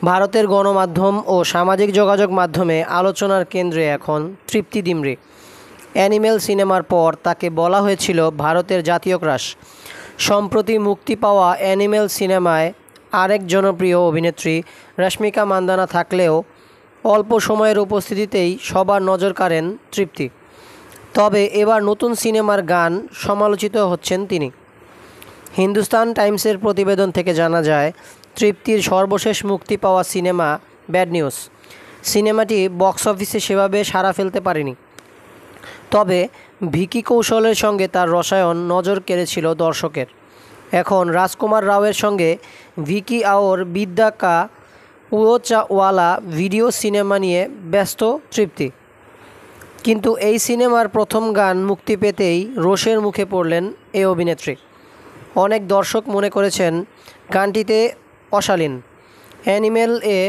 ভারতের গণমাধ্যম ও সামাজিক যোগাযোগ মাধ্যমে আলোচনার কেন্দ্রে এখন তৃপ্তি ডিমরি। অ্যানিমেল সিনেমার পর তাকে বলা হয়েছিল ভারতের জাতীয় ক্রাশ। সম্প্রতি মুক্তি পাওয়া অ্যানিমেল সিনেমায় আরেক জনপ্রিয় অভিনেত্রী রশ্মিকা মান্দানা থাকলেও অল্প সময়ের উপস্থিতিতেই সবার নজর কাড়েন তৃপ্তি। তবে এবার নতুন সিনেমার গান সমালোচিত হচ্ছেন তিনি। হিন্দুস্তান টাইমসের প্রতিবেদন থেকে জানা যায়, তৃপ্তির সর্বশেষ মুক্তি পাওয়া সিনেমা ব্যাড নিউজ সিনেমাটি বক্স অফিসে সেভাবে সাড়া ফেলতে পারেনি। তবে ভিকি কৌশলের সঙ্গে তার রসায়ন নজর কেড়েছিল দর্শকের। এখন রাজকুমার রাওয়ের সঙ্গে ভিকি আওর বিদ্যা কা উয়োচাওয়ালা ভিডিও সিনেমা নিয়ে ব্যস্ত তৃপ্তি। কিন্তু এই সিনেমার প্রথম গান মুক্তি পেতেই রোষের মুখে পড়লেন এই অভিনেত্রী। অনেক দর্শক মনে করেছেন গানটিতে অশালীন। অ্যানিমেল এ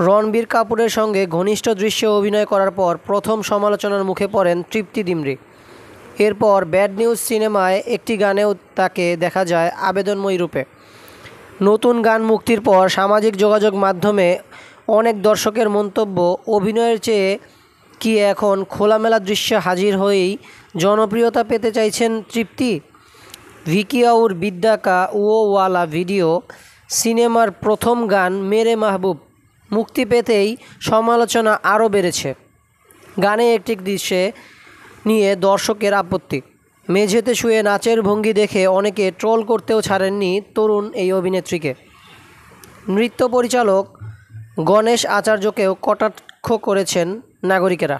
রণবীর কাপুরের সঙ্গে ঘনিষ্ঠ দৃশ্যে অভিনয় করার পর প্রথম সমালোচনার মুখে পড়েন তৃপ্তি ডিমরি। এরপর ব্যাড নিউজ সিনেমায় একটি গানেও তাকে দেখা যায় আবেদনময়ী রূপে। নতুন গান মুক্তির পর সামাজিক যোগাযোগ মাধ্যমে অনেক দর্শকের মন্তব্য, অভিনয়ের চেয়ে কি এখন খোলামেলা দৃশ্যে হাজির হয়েই জনপ্রিয়তা পেতে চাইছেন তৃপ্তি? ভিকি আউর বিদ্যা কা উয়োওয়ালা ভিডিও সিনেমার প্রথম গান মেরে মাহবুব মুক্তি পেতেই সমালোচনা আরও বেড়েছে। গানে একটি দৃশ্যে নিয়ে দর্শকের আপত্তি। মেঝেতে শুয়ে নাচের ভঙ্গি দেখে অনেকে ট্রোল করতেও ছাড়েননি তরুণ এই অভিনেত্রীকে। নৃত্য পরিচালক গণেশ আচার্যকেও কটাক্ষ করেছেন নাগরিকেরা।